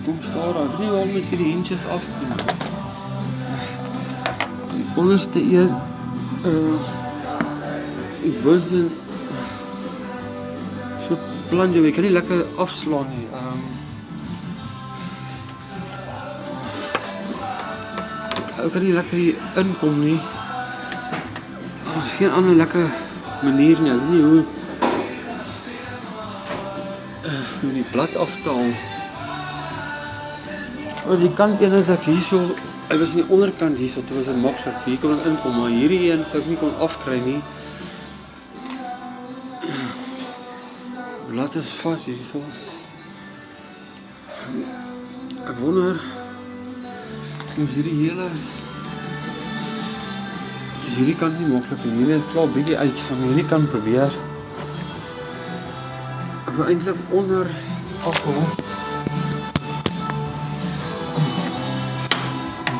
kom staar daar. Weet nie waarom is hierdie hinges af. Die onderste een, die bosin, so plunge, jy kan nie lekker afslaan nie. Ek kan nie lekker hier inkom nie. Daar is geen ander lekker manier nie. Ek weet nie hoe die blad aftaal. Die kant een het ek hierso, hy was aan die onderkant hierso, toe was dit maklik. Hier kon ek inkom, maar hierdie een sou ek nie kon afkry nie. Blad is vas hierso. Ek wonder, is hierdie kant nie maklik nie. Hierdie is klaar bietjie uit, gaan hierdie kant probeer. Ek wil eintlik onder afhaal.